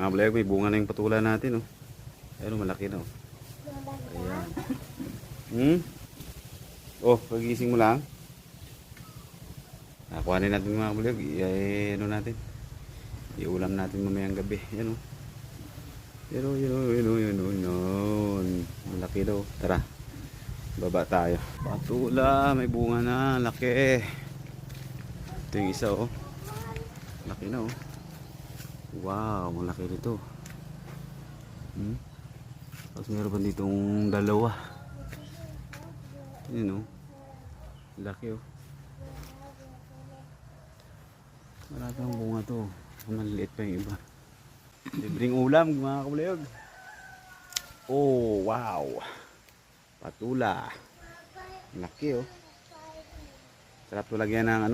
Mga vlog, may bunga na yung patula natin, oh. Ayun, malaki na, oh. Ayan. Oh, pagising mo lang. Kuhanin natin mga vlog. Ano natin. Iulam natin mamayang gabi. Ayan, oh. Yun. Malaki daw. Tara. Baba tayo. Patula, may bunga na. Laki. Ito yung isa, oh. Laki na, oh. Wow, malaki nito. Tapos meron pa ditong dalawa. Yun, oh. Laki, oh. Marami ang bunga to. Maliliit pa yung iba. Libreng ulam, mga kabulayog. Oh, wow. Patula. Laki, oh. Sarap to lagyan ng